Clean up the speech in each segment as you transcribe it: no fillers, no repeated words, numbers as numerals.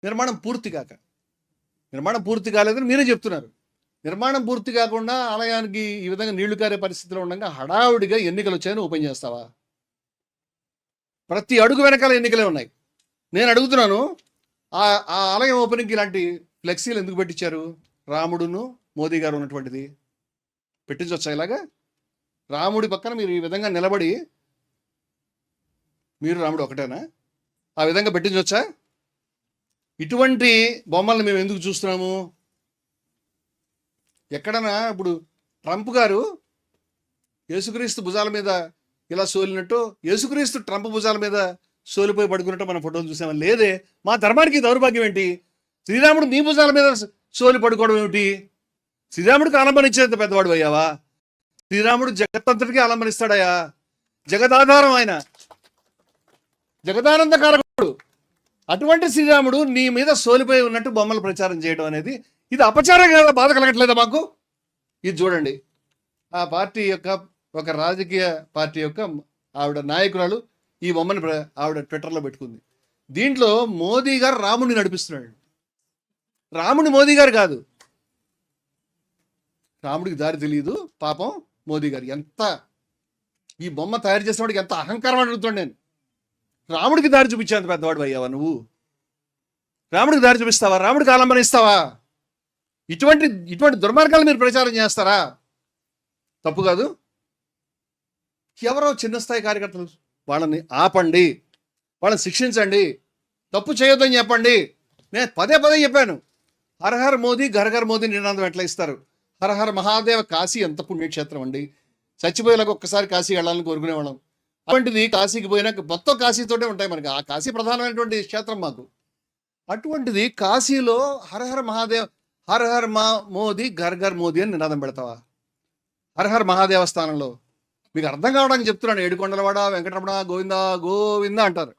నిర్మాణం పూర్తి కాలేదని మీరే చెప్తున్నారు. నిర్మాణం పూర్తి కాకుండా ఆలయానికి ఈ విధంగా నీళ్లు కారే పరిస్థితిలో ఉండగా హడావుడిగా ఎన్నికలు వచ్చాయని ఓపెన్ చేస్తావా? ప్రతి అడుగు వెనకాల ఎన్నికలే ఉన్నాయి. నేను అడుగుతున్నాను, ఆ ఆలయం ఓపెనింగ్కి ఇలాంటి ఫ్లెక్సీలు ఎందుకు పెట్టించారు? రాముడును మోదీ గారు ఉన్నటువంటిది పెట్టించవచ్చా? ఇలాగా రాముడి పక్కన మీరు ఈ విధంగా నిలబడి, మీరు రాముడు ఒకటేనా, ఆ విధంగా పెట్టించవచ్చా? ఇటువంటి బొమ్మల్ని మేము ఎందుకు చూస్తున్నాము? ఎక్కడన్నా ఇప్పుడు ట్రంప్ గారు యేసుక్రీస్తు భుజాల మీద ఇలా సోలినట్టు, యేసుక్రీస్తు ట్రంప్ భుజాల మీద సోలిపోయి పడుకున్నట్టు మనం ఫోటోలు చూసామని లేదే. మా ధర్మానికి దౌర్భాగ్యం ఏంటి? శ్రీరాముడు నీ భుజాల మీద సోలి పడుకోవడం ఏమిటి? శ్రీరాముడికి ఆలంబనించేంత పెద్దవాడు అయ్యావా? శ్రీరాముడు జగత్తంతటికి ఆలంబనిస్తాడయ్యా. జగదాధారం ఆయన, జగదానందకారకుడు. అటువంటి శ్రీరాముడు నీ మీద సోలిపోయి ఉన్నట్టు బొమ్మలు ప్రచారం చేయడం అనేది ఇది అపచారం కదా? బాధ కలగట్లేదా మాకు? ఇది చూడండి, ఆ పార్టీ యొక్క, ఒక రాజకీయ పార్టీ యొక్క ఆవిడ నాయకురాలు ఈ బొమ్మని ఆవిడ ట్విట్టర్లో పెట్టుకుంది. దీంట్లో మోదీ గారు రాముడిని నడిపిస్తున్నాడు. రాముడి మోదీ గారు కాదు, రాముడికి దారి తెలియదు పాపం. మోదీ గారు ఎంత, ఈ బొమ్మ తయారు చేసినవాడికి ఎంత అహంకారం అడుగుతాడు. నేను రాముడికి దారి చూపించేంత పెద్దవాడు అయ్యావా నువ్వు? రాముడికి దారి చూపిస్తావా? రాముడికి ఆలంబనిస్తావా? ఇటువంటి దుర్మార్గాలు మీరు ప్రచారం చేస్తారా? తప్పు కాదు. ఎవరో చిన్న స్థాయి కార్యకర్తలు, వాళ్ళని ఆపండి, వాళ్ళని శిక్షించండి, తప్పు చేయొద్దని చెప్పండి. నేను పదే చెప్పాను, హరహర్ మోదీ ఘర్ మోదీ నినాదం ఎట్లా ఇస్తారు? హరహర్ మహాదేవ, కాశీ ఎంత పుణ్యక్షేత్రం అండి. చచ్చిపోయేలాగా ఒక్కసారి కాశీ వెళ్ళాలని కోరుకునేవాళ్ళం. అటువంటిది కాశీకి పోయినాక మొత్తం కాశీతోటే ఉంటాయి మనకి. ఆ కాశీ ప్రధానమైనటువంటి క్షేత్రం మాకు. అటువంటిది కాశీలో హరహర్ మహాదేవ్, హరహర్ మోదీ ఘర్ మోదీ అని నినాదం పెడతావా? హరహర్ మహాదేవస్థానంలో మీకు అర్థం కావడానికి చెప్తున్నాను. ఏడుకొండలవాడ వెంకటరమణ గోవిందా గోవిందా అంటారు.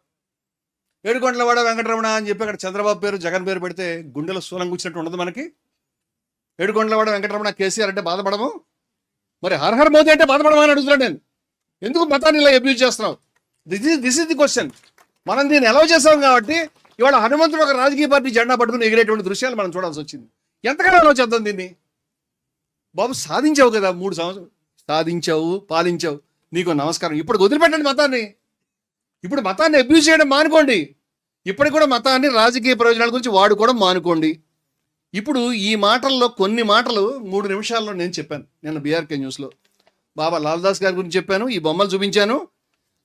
ఏడుకొండలవాడ వెంకటరమణ అని చెప్పి అక్కడ చంద్రబాబు పేరు జగన్ పేరు పెడితే గుండెలో సూలం కూర్చున్నట్టు ఉండదు మనకి. ఏడుకొండలవాడ వెంకటరమణ కేసీఆర్ అంటే బాధపడము, మరి హరహర్ మోదీ అంటే బాధపడమని అడుగుతున్నాను నేను. ఎందుకు మతాన్ని ఇలా అబ్యూజ్ చేస్తున్నావు? This is the question. మనం దీన్ని ఎలా చేసాం కాబట్టి ఇవాళ హనుమంతుడు ఒక రాజకీయ పార్టీ జెండా పట్టుకుని ఎగిరేటువంటి దృశ్యాలు మనం చూడాల్సి వచ్చింది. ఎంతకాలం ఎలా చేద్దాం దీన్ని? బాబు సాధించావు కదా, 3 సంవత్సరాలు సాధించావు, పాలించావు, నీకు నమస్కారం. ఇప్పుడు వదిలిపెట్టండి మతాన్ని. ఇప్పుడు మతాన్ని అబ్యూజ్ చేయడం మానుకోండి. ఇప్పటికి కూడా మతాన్ని రాజకీయ ప్రయోజనాల గురించి వాడుకోవడం మానుకోండి. ఇప్పుడు ఈ మాటల్లో కొన్ని మాటలు 3 నిమిషాల్లో నేను చెప్పాను. నేను బీఆర్కే న్యూస్లో బాబా లాల్దాస్ గారి గురించి చెప్పాను. ఈ బొమ్మలు చూపించాను.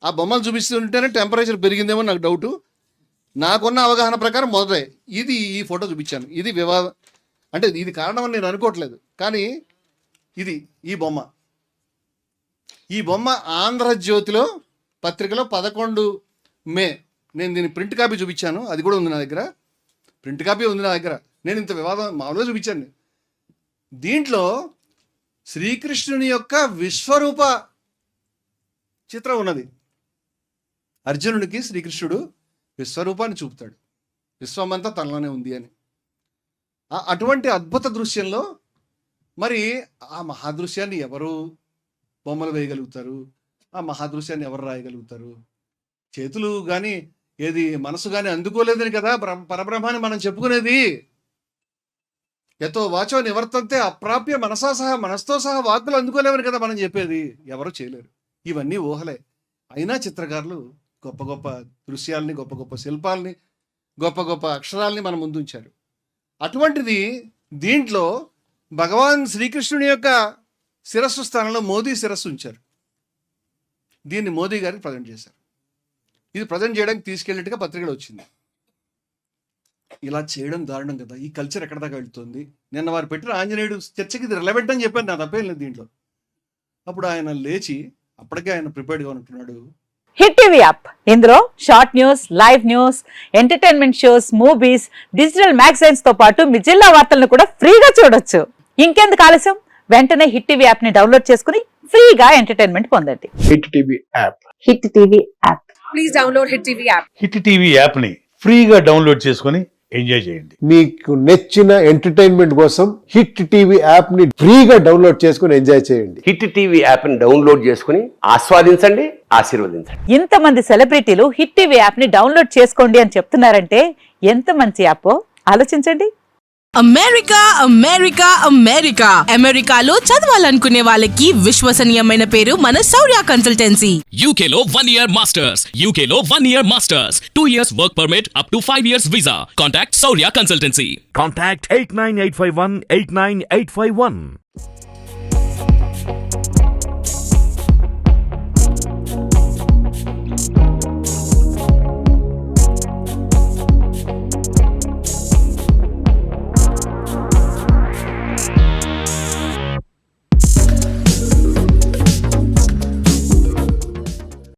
ఆ బొమ్మలు చూపిస్తుంటేనే టెంపరేచర్ పెరిగిందేమో నాకు డౌటు. నాకున్న అవగాహన ప్రకారం మొదలే ఇది, ఈ ఫోటో చూపించాను. ఇది వివాదం అంటే ఇది కారణం అని నేను అనుకోవట్లేదు, కానీ ఇది ఈ బొమ్మ ఆంధ్రజ్యోతిలో పత్రికలో 11 మే నేను దీన్ని ప్రింట్ కాపీ చూపించాను. అది కూడా ఉంది నా దగ్గర, ప్రింట్ కాపీ ఉంది నా దగ్గర. నేను ఇంత వివాదం మామూలుగా చూపించాను. దీంట్లో శ్రీకృష్ణుని యొక్క విశ్వరూప చిత్రం ఉన్నది. అర్జునుడికి శ్రీకృష్ణుడు విశ్వరూపాన్ని చూపుతాడు, విశ్వమంతా తనలోనే ఉంది అని. అటువంటి అద్భుత దృశ్యంలో మరి ఆ మహాదృశ్యాన్ని ఎవరు బొమ్మలు వేయగలుగుతారు? ఆ మహాదృశ్యాన్ని ఎవరు రాయగలుగుతారు? చేతులు కానీ ఏది మనసు కానీ అందుకోలేదని కదా పరబ్రహ్మాన్ని మనం చెప్పుకునేది. యతో వాచో నివర్తంతే అప్రాప్య మనసా సహా, మనసుతో సహా వాక్కులు అందుకోలేవని కదా మనం చెప్పేది. ఎవరు చేయలేరు. ఇవన్నీ ఊహలే. అయినా చిత్రకారులు గొప్ప గొప్ప దృశ్యాలని, గొప్ప గొప్ప శిల్పాలని, గొప్ప గొప్ప అక్షరాలని మన ముందు ఉంచారు. అటువంటిది దీంట్లో భగవాన్ శ్రీకృష్ణుని యొక్క శిరస్సు స్థానంలో మోదీ శిరస్సు ఉంచారు. దీన్ని మోదీ గారికి ప్రజెంట్ చేశారు. ఇది ప్రజెంట్ చేయడానికి తీసుకెళ్ళినట్టుగా పత్రికలు వచ్చింది. ఇలా చేయడం దారుణం కదా. ఈ కల్చర్ ఎక్కడ దాకా వెళ్తుంది? నిన్న వారు పెట్టిన ఆంజనేయుడు చర్చకి ఇది రిలవెంట్ అని చెప్పాను, నా తప్పేం లేదు దీంట్లో. అప్పుడు ఆయన లేచి అప్పటికే ఆయన ప్రిపేర్డ్గా ఉంటున్నాడు. హిట్ టీవీ యాప్, ఇందులో short news, live news, entertainment shows, movies, digital magazines తో పాటు మీ జిల్లా వార్తలను కూడా ఫ్రీగా చూడొచ్చు. ఇంకెందుకు ఆలస్యం? వెంటనే హిట్ టీవీ యాప్ ని డౌన్లోడ్ చేసుకుని ఫ్రీగా ఎంటర్టైన్మెంట్ పొందండి. Hit TV app, hit TV app, please download hit TV app. Hit TV యాప్ని ఫ్రీగా డౌన్లోడ్ చేసుకొని ఎంజాయ్ చేయండి. మీకు నచ్చిన ఎంటర్టైన్మెంట్ కోసం హిట్ టీవీ యాప్ ని ఫ్రీగా డౌన్లోడ్ చేసుకుని ఎంజాయ్ చేయండి. హిట్ టీవీ యాప్ని డౌన్లోడ్ చేసుకుని ఆస్వాదించండి, ఆశీర్వదించండి. ఇంతమంది సెలబ్రిటీలు హిట్ టీవీ యాప్ ని డౌన్లోడ్ చేసుకోండి అని చెప్తున్నారంటే ఎంత మంచి యాప్ ఆలోచించండి. అమెరికా అమెరికా అమెరికా అమెరికాలో చదవాలనుకునే వాళ్ళకి విశ్వసనీయమైన పేరు మన శౌర్య consultancy. UK Law 1 Year Masters. UK Law 1 Year Masters. 2 years work permit up to 5 years visa. Contact Saurya Consultancy. Contact 89851 89851.